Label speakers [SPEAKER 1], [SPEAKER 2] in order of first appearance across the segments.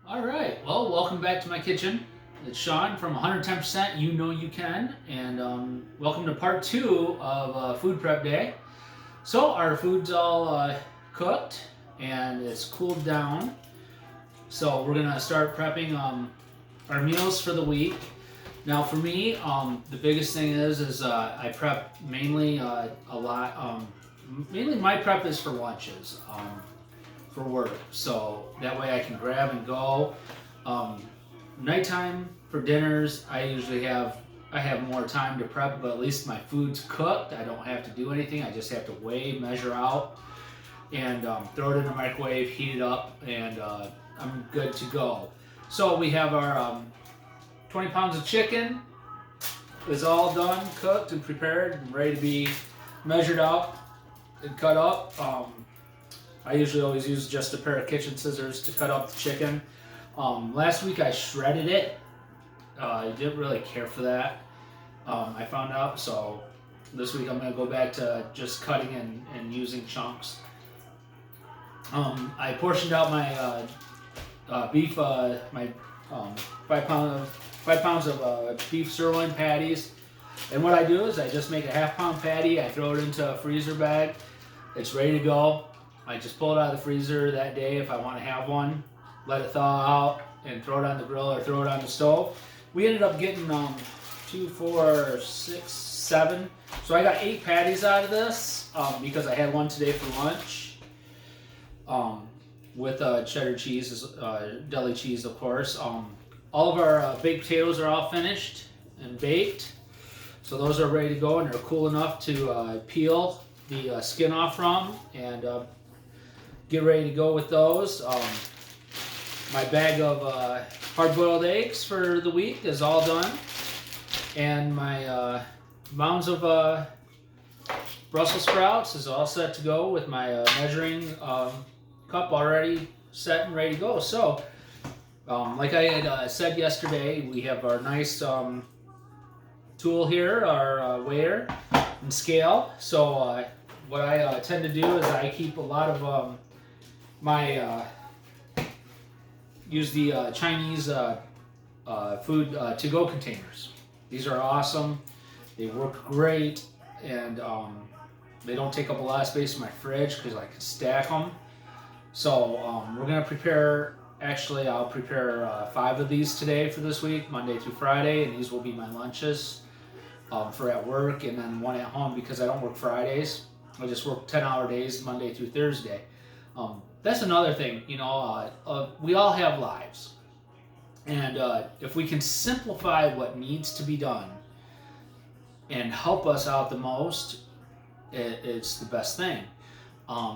[SPEAKER 1] All right. Well, welcome back to my kitchen. It's Sean from 110%. You know you can, and welcome to part two of food prep day. So our food's all cooked and it's cooled down. So we're gonna start prepping our meals for the week. Now, for me, the biggest thing is I prep mainly a lot. Mainly my prep is for lunches. For work. So that way I can grab and go. Um, Nighttime for dinners, I have more time to prep, but at least my food's cooked. I don't have to do anything. I just have to weigh, measure out, and throw it in the microwave, heat it up, and I'm good to go. So we have our 20 pounds of chicken. Is all done, cooked, and prepared, and ready to be measured out and cut up. I usually always use just a pair of kitchen scissors to cut up the chicken. Last week I shredded it. I didn't really care for that. I found out, so this week I'm going to go back to just cutting and using chunks. I portioned out my beef, my 5 pounds of beef sirloin patties. And what I do is I just make a half-pound patty. I throw it into a freezer bag. It's ready to go. I just pull it out of the freezer that day if I want to have one, let it thaw out, and throw it on the grill or throw it on the stove. We ended up getting 2, 4, 6, 7. So I got 8 patties out of this because I had one today for lunch with cheddar cheese, deli cheese, of course. All of our baked potatoes are all finished and baked. So those are ready to go, and they're cool enough to peel the skin off from and get ready to go with those. My bag of hard-boiled eggs for the week is all done, and my mounds of Brussels sprouts is all set to go with my measuring cup already set and ready to go. So, like I had said yesterday, we have our nice tool here, our weigher and scale. So what I tend to do is I keep a lot of my use the Chinese food to-go containers. These are awesome. They work great, and they don't take up a lot of space in my fridge because I can stack them. So we're gonna prepare. Actually, I'll prepare 5 of these today for this week, Monday through Friday, and these will be my lunches for at work, and then one at home because I don't work Fridays. I just work 10-hour days, Monday through Thursday. That's another thing, we all have lives. And if we can simplify what needs to be done and help us out the most, it's the best thing.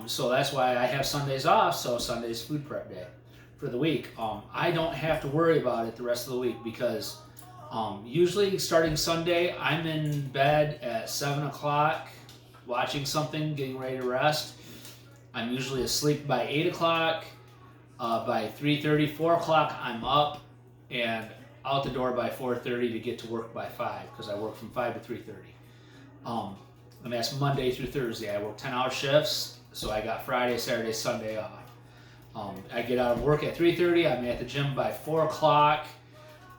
[SPEAKER 1] So that's why I have Sundays off, so Sunday's food prep day for the week. I don't have to worry about it the rest of the week because usually starting Sunday, I'm in bed at 7 o'clock watching something, getting ready to rest. I'm usually asleep by 8 o'clock. By 3:30, 4 o'clock, I'm up and out the door by 4:30 to get to work by 5 because I work from 5 to 3:30. And that's Monday through Thursday. I work 10-hour shifts, so I got Friday, Saturday, Sunday off. I get out of work at 3:30. I'm at the gym by 4 o'clock.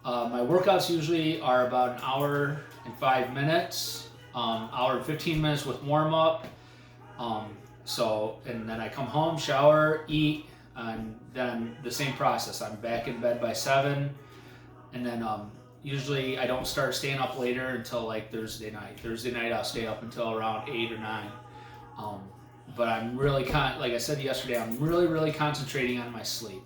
[SPEAKER 1] My workouts usually are about an hour and 5 minutes, hour and 15 minutes with warm up. And then I come home, shower, eat, and then the same process. I'm back in bed by 7, and then usually I don't start staying up later until like Thursday night. Thursday night I'll stay up until around 8 or 9. But I'm really, like I said yesterday, I'm really concentrating on my sleep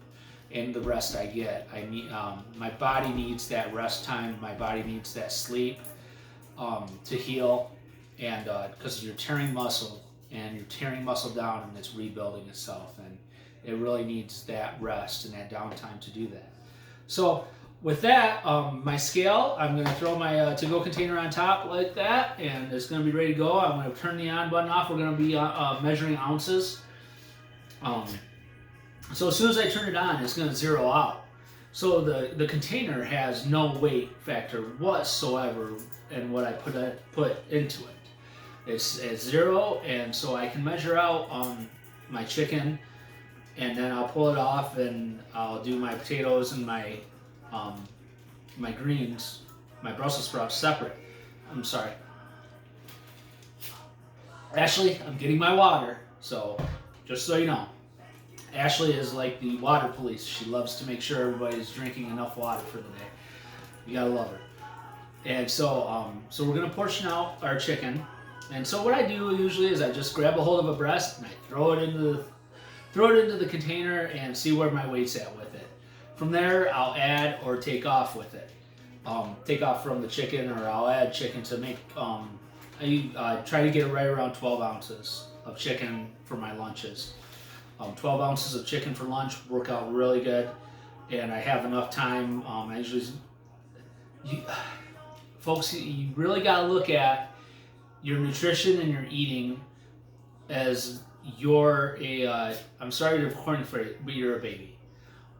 [SPEAKER 1] and the rest I get. I need, my body needs that rest time. My body needs that sleep to heal, and because you're tearing muscle and you're tearing muscle down and it's rebuilding itself, and it really needs that rest and that downtime to do that. So with that, my scale, I'm going to throw my to-go container on top like that, and it's going to be ready to go. I'm going to turn the on button off. We're going to be measuring ounces. So as soon as I turn it on, it's going to zero out. So the container has no weight factor whatsoever in what I put into it. It's at 0, and so I can measure out my chicken and then I'll pull it off and I'll do my potatoes and um, my greens, my Brussels sprouts separate. I'm sorry. Ashley, I'm getting my water, so just so you know. Ashley is like the water police. She loves to make sure everybody's drinking enough water for the day. You gotta love her. And so we're gonna portion out our chicken. And so what I do usually is I just grab a hold of a breast and I throw it into the container and see where my weight's at with it. From there, I'll add or take off with it. Take off from the chicken, or I'll add chicken to make. I try to get right around 12 ounces of chicken for my lunches. 12 ounces of chicken for lunch work out really good, and I have enough time. I usually, folks, you really got to look at your nutrition and your eating as I'm sorry to coin the phrase, but you're a baby.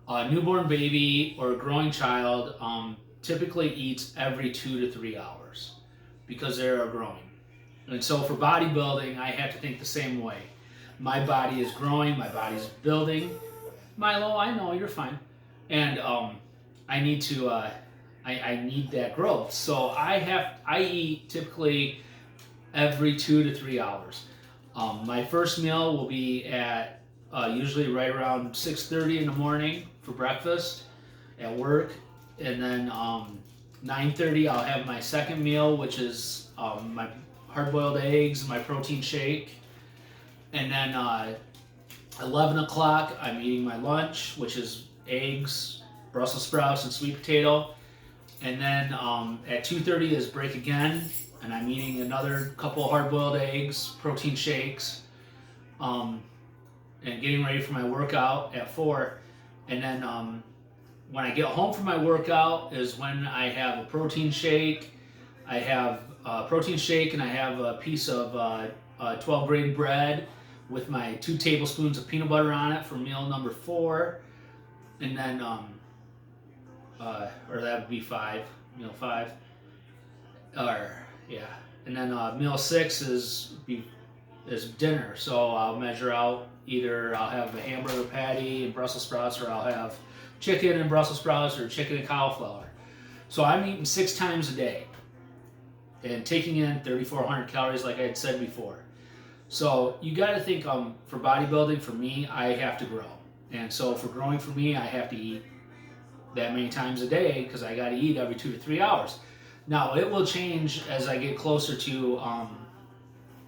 [SPEAKER 1] A newborn baby or a growing child typically eats every 2 to 3 hours because they're growing. And so for bodybuilding, I have to think the same way. My body is growing, my body's building. Milo, I know, you're fine. And I need to, I need that growth. So I eat typically every 2 to 3 hours. My first meal will be at usually right around 6:30 in the morning for breakfast at work, and then 9:30 I'll have my second meal, which is my hard-boiled eggs, my protein shake, and then 11 o'clock I'm eating my lunch, which is eggs, Brussels sprouts, and sweet potato, and then at 2:30 is break again. And I'm eating another couple of hard-boiled eggs, protein shakes, and getting ready for my workout at 4. And then when I get home from my workout is when I have a protein shake. I have a protein shake and I have a piece of 12-grain bread with my 2 tablespoons of peanut butter on it for meal number 4. And then, or that would be 5, meal 5. Yeah, and then meal 6 is dinner. So I'll measure out, either I'll have a hamburger patty and Brussels sprouts, or I'll have chicken and Brussels sprouts, or chicken and cauliflower. So I'm eating 6 times a day and taking in 3,400 calories, like I had said before. So you got to think, for bodybuilding, for me, I have to grow, and so for growing for me, I have to eat that many times a day because I got to eat every 2 to 3 hours. Now, it will change as I get closer to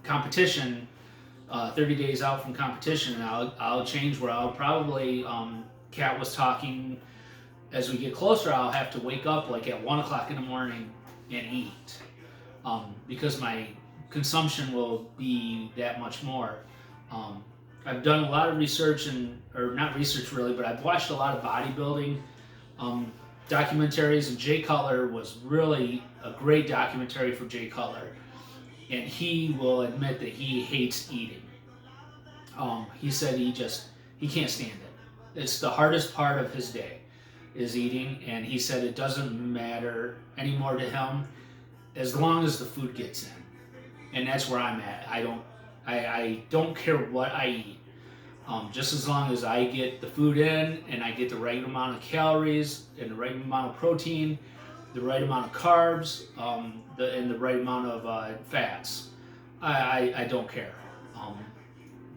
[SPEAKER 1] competition, 30 days out from competition. I'll change where I'll probably, Kat was talking, as we get closer, I'll have to wake up like at 1 o'clock in the morning and eat, because my consumption will be that much more. I've done a lot of research, or not research really, but I've watched a lot of bodybuilding documentaries, and Jay Cutler was really a great documentary for Jay Cutler, and he will admit that he hates eating. He said he can't stand it. It's the hardest part of his day is eating, and he said it doesn't matter anymore to him as long as the food gets in, and that's where I'm at. I don't care what I eat. Just as long as I get the food in and I get the right amount of calories and the right amount of protein, the right amount of carbs, and the right amount of fats, I don't care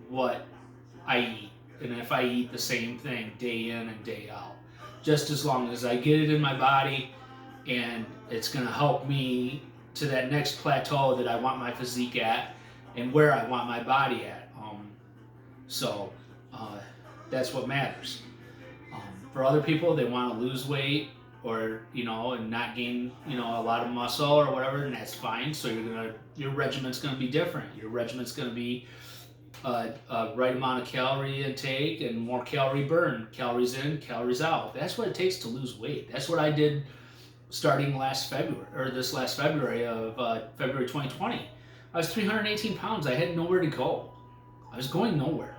[SPEAKER 1] what I eat. And if I eat the same thing day in and day out, just as long as I get it in my body and it's going to help me to that next plateau that I want my physique at and where I want my body at. So that's what matters. For other people, they want to lose weight or and not gain a lot of muscle or whatever, and that's fine. So your regiment's gonna be different. Your regiment's gonna be right amount of calorie intake and more calorie burn, calories in, calories out. That's what it takes to lose weight. That's what I did starting this last February of February 2020. I was 318 pounds. I had nowhere to go. I was going nowhere.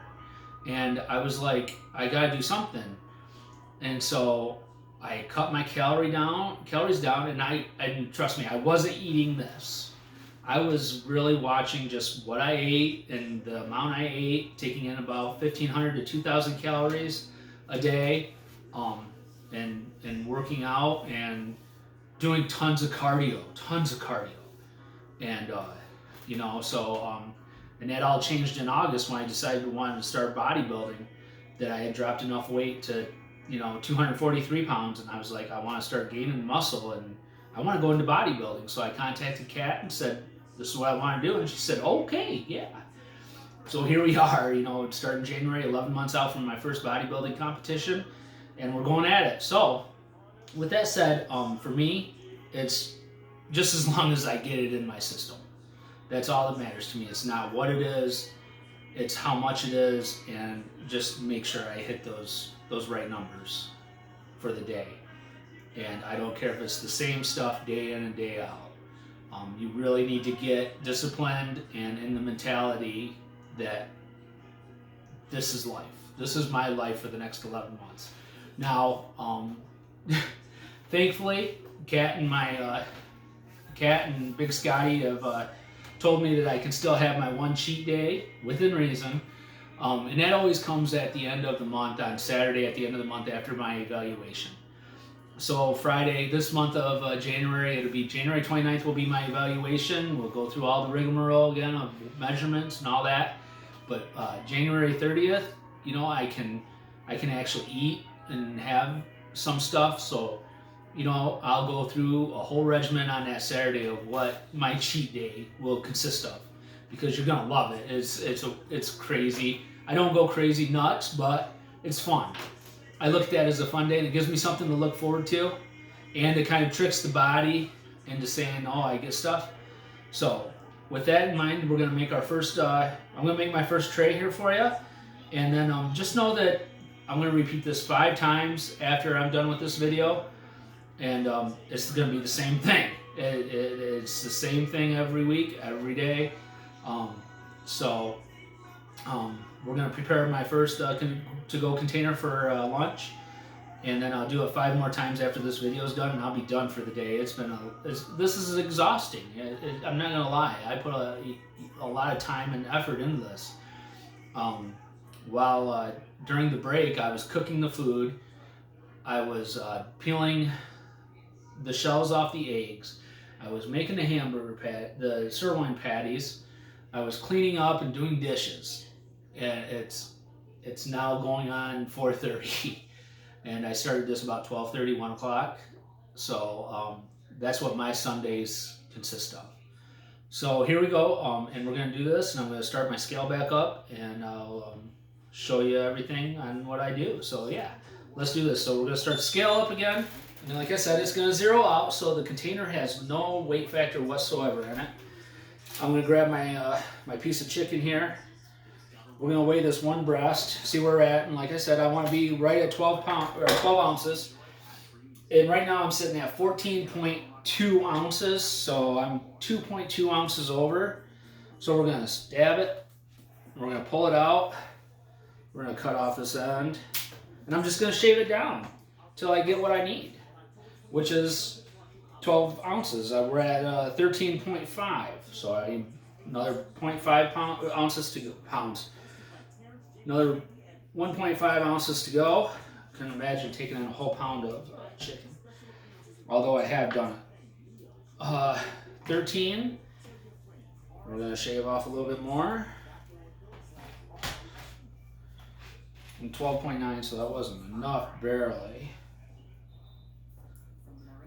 [SPEAKER 1] And I was like, I gotta do something. And so I cut my calories down, and trust me, I wasn't eating this. I was really watching just what I ate and the amount I ate, taking in about 1,500 to 2,000 calories a day, and working out and doing tons of cardio, and and that all changed in August when I decided I wanted to start bodybuilding. That I had dropped enough weight to 243 pounds, and I was like, I want to start gaining muscle and I want to go into bodybuilding. So I contacted Kat and said, this is what I want to do, and she said, okay, yeah. So here we are, starting January, 11 months out from my first bodybuilding competition, and we're going at it. So with that said, for me, it's just as long as I get it in my system. That's all that matters to me. It's not what it is, it's how much it is, and just make sure I hit those right numbers for the day. And I don't care if it's the same stuff day in and day out. You really need to get disciplined and in the mentality that this is life. This is my life for the next 11 months. Now, thankfully, Kat and Big Scotty have told me that I can still have my one cheat day within reason. And that always comes at the end of the month, on Saturday at the end of the month after my evaluation. So Friday, this month of January, it'll be January 29th will be my evaluation. We'll go through all the rigmarole again of measurements and all that. But January 30th, I can actually eat and have some stuff. So, I'll go through a whole regimen on that Saturday of what my cheat day will consist of, because you're gonna love it. It's crazy. I don't go crazy nuts, but it's fun. I look at that as a fun day, and it gives me something to look forward to, and it kind of tricks the body into saying, oh, I get stuff. So with that in mind, we're gonna make our first, I'm gonna make my first tray here for you, and then just know that I'm gonna repeat this 5 times after I'm done with this video, and it's gonna be the same thing. It's the same thing every week, every day. We're gonna prepare my first to-go container for lunch, and then I'll do it 5 more times after this video is done, and I'll be done for the day. This is exhausting. I'm not gonna lie. I put a lot of time and effort into this. While during the break, I was cooking the food. I was peeling the shells off the eggs. I was making the sirloin patties. I was cleaning up and doing dishes. And it's now going on 4:30, and I started this about 12:30, 1 o'clock. So that's what my Sundays consist of. So here we go, and we're gonna do this, and I'm gonna start my scale back up, and I'll show you everything on what I do. So yeah, let's do this. So we're gonna start the scale up again. And like I said, it's going to zero out, so the container has no weight factor whatsoever in it. I'm going to grab my my piece of chicken here. We're going to weigh this one breast, see where we're at. And like I said, I want to be right at 12 ounces. And right now I'm sitting at 14.2 ounces, so I'm 2.2 ounces over. So we're going to stab it. We're going to pull it out. We're going to cut off this end. And I'm just going to shave it down till I get what I need, which is 12 ounces. We're at 13.5, so I need another 0.5 ounces to go. Another 1.5 ounces to go. I can imagine taking in a whole pound of chicken, although I have done it. 13. We're going to shave off a little bit more. And 12.9, so that wasn't enough, barely.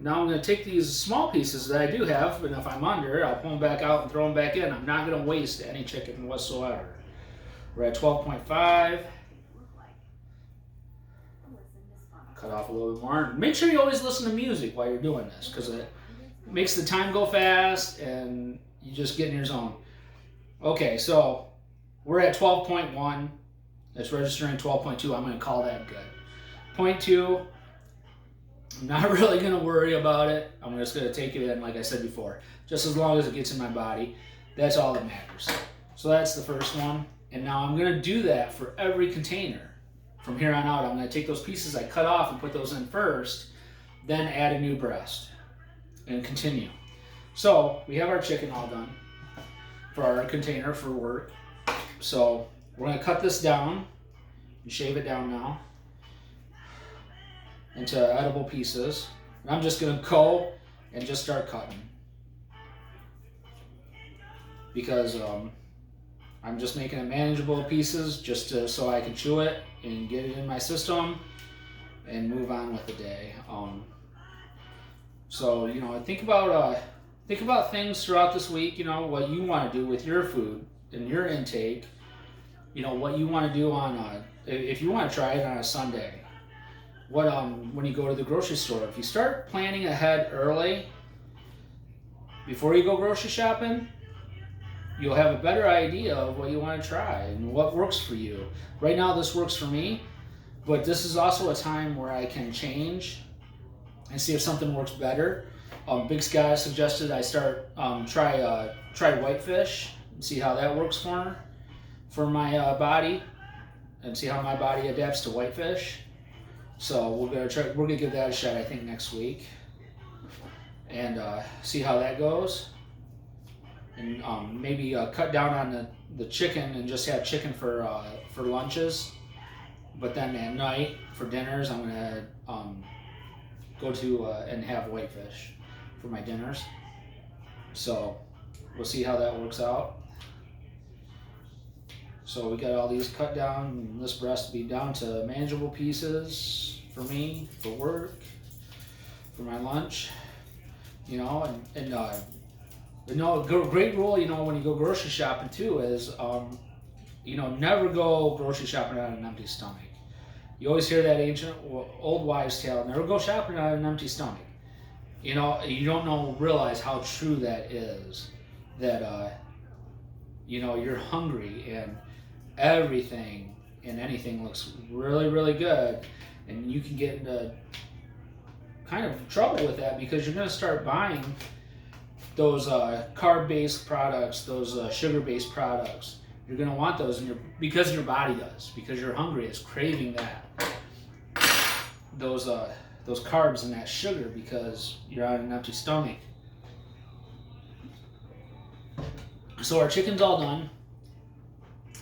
[SPEAKER 1] Now I'm going to take these small pieces that I do have, and if I'm under, I'll pull them back out and throw them back in. I'm not going to waste any chicken whatsoever. We're at 12.5. Cut off a little bit more. Make sure you always listen to music while you're doing this, because it makes the time go fast and you just get in your zone. Okay, so we're at 12.1. It's registering 12.2. I'm going to call that good. 0.2. I'm not really going to worry about it. I'm just going to take it in, like I said before. Just as long as it gets in my body. That's all that matters. So that's the first one. And now I'm going to do that for every container. From here on out, I'm going to take those pieces I cut off and put those in first. Then add a new breast. And continue. So we have our chicken all done. for our container for work. So we're gonna cut this down and shave it down now into edible pieces. And I'm just gonna go and just start cutting because I'm just making it manageable pieces just so I can chew it and get it in my system and move on with the day. So think about things throughout this week. What you want to do with your food and your intake. What you want to do on if you want to try it on a Sunday. When you go to the grocery store, if you start planning ahead early before you go grocery shopping, you'll have a better idea of what you want to try and what works for you. Right now, this works for me, but this is also a time where I can change and see if something works better. Big Sky suggested I try whitefish and see how that works for my body, and see how my body adapts to whitefish. So we're gonna give that a shot, I think, next week, and see how that goes. And maybe cut down on the chicken and just have chicken for lunches. But then at night for dinners, I'm gonna go to and have whitefish for my dinners. So we'll see how that works out. So we got all these cut down, and this breast to be down to manageable pieces for me, for work, for my lunch, and a great rule, when you go grocery shopping too is, never go grocery shopping on an empty stomach. You always hear that ancient old wives' tale, never go shopping on an empty stomach. You don't realize how true that is, that, you're hungry and everything and anything looks really, really good, and you can get into kind of trouble with that because you're going to start buying those carb-based products, those sugar-based products. You're going to want those because your body does, because you're hungry, it's craving those carbs and that sugar because you're on an empty stomach. So our chicken's all done.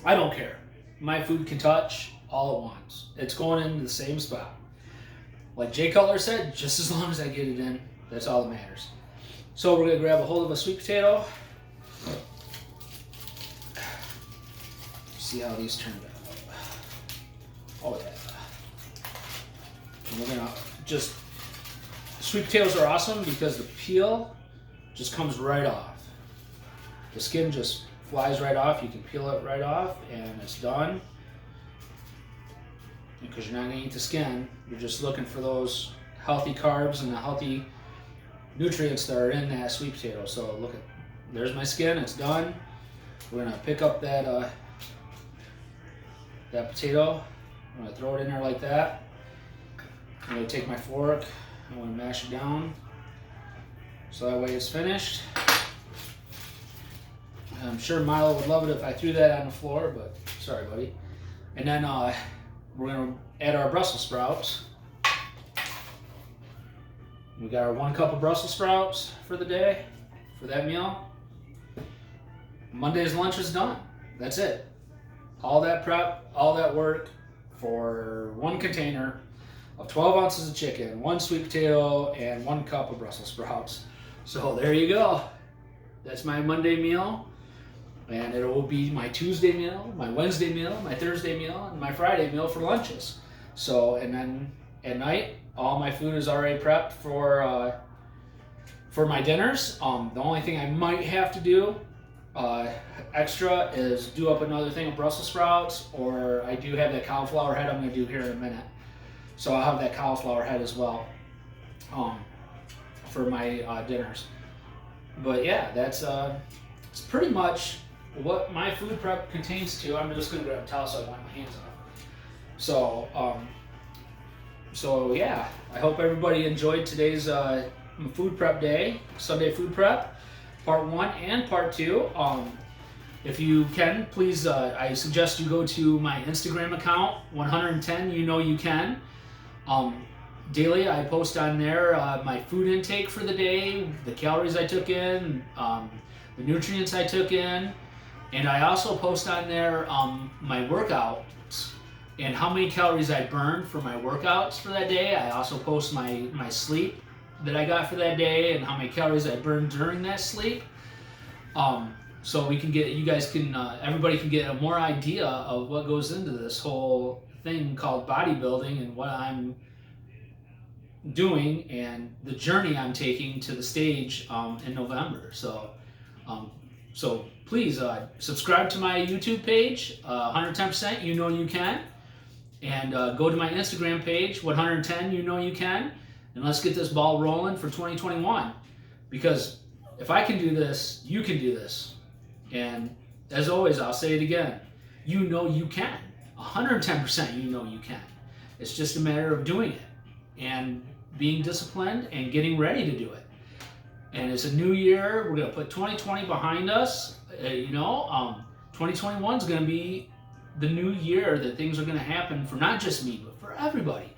[SPEAKER 1] I don't care. My food can touch all at once. It's going into the same spot. Like Jay Cutler said, just as long as I get it in, that's all that matters. So we're going to grab a hold of a sweet potato. See how these turned out. Oh yeah. And we're going to sweet potatoes are awesome because the peel just comes right off. The skin just flies right off. You can peel it right off and it's done. Because you're not going to eat the skin. You're just looking for those healthy carbs and the healthy nutrients that are in that sweet potato. So there's my skin, it's done. We're gonna pick up that potato. I'm gonna throw it in there like that. I'm gonna take my fork, I'm gonna mash it down. So that way it's finished. I'm sure Milo would love it if I threw that on the floor, but sorry buddy. And then we're gonna add our Brussels sprouts. We got our 1 cup of Brussels sprouts for the day, for that meal. Monday's lunch is done. That's it. All that prep, all that work for 1 container of 12 ounces of chicken, 1 sweet potato, and 1 cup of Brussels sprouts. So there you go. That's my Monday meal. And it will be my Tuesday meal, my Wednesday meal, my Thursday meal, and my Friday meal for lunches. So, and then at night, all my food is already prepped for my dinners. The only thing I might have to do extra is do up another thing of Brussels sprouts, or I do have that cauliflower head I'm going to do here in a minute. So I'll have that cauliflower head as well for my dinners. But yeah, that's it's pretty much what my food prep contains to. I'm just going to grab a towel so I wipe my hands off. So yeah, I hope everybody enjoyed today's food prep day, Sunday food prep, part 1 and part 2. If you can, please, I suggest you go to my Instagram account, 110 You Know You Can. Daily I post on there my food intake for the day, the calories I took in, the nutrients I took in, and I also post on there my workouts and how many calories I burned for my workouts for that day. I also post my sleep that I got for that day and how many calories I burned during that sleep. So we can get, you guys can, everybody can get a more idea of what goes into this whole thing called bodybuilding and what I'm doing and the journey I'm taking to the stage in November. So please subscribe to my YouTube page, 110% You Know You Can, and go to my Instagram page, 110 You Know You Can, and let's get this ball rolling for 2021. Because if I can do this, you can do this. And as always, I'll say it again, you know you can. 110% you know you can. It's just a matter of doing it and being disciplined and getting ready to do it. And it's a new year. We're going to put 2020 behind us. 2021 is going to be the new year that things are going to happen for not just me, but for everybody.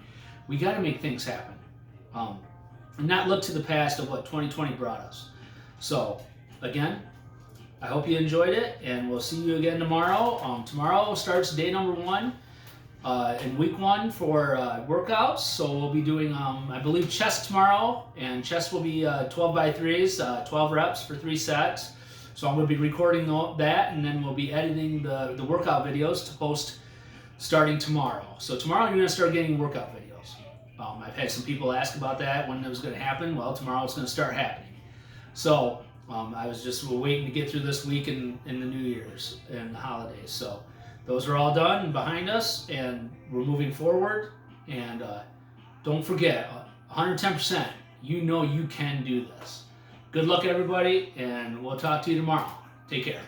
[SPEAKER 1] We got to make things happen. And not look to the past of what 2020 brought us. So, again, I hope you enjoyed it, and we'll see you again tomorrow. Tomorrow starts day number 1 in week 1 for workouts. So we'll be doing, I believe, chest tomorrow, and chest will be 12 by 3s, 12 reps for 3 sets. So I'm going to be recording that, and then we'll be editing the workout videos to post starting tomorrow. So tomorrow you're going to start getting workout videos. I've had some people ask about that, when it was going to happen. Well, tomorrow it's going to start happening. So I was just waiting to get through this week in the New Year's and the holidays. So those are all done and behind us, and we're moving forward. And don't forget, 110%, you know you can do this. Good luck, everybody, and we'll talk to you tomorrow. Take care.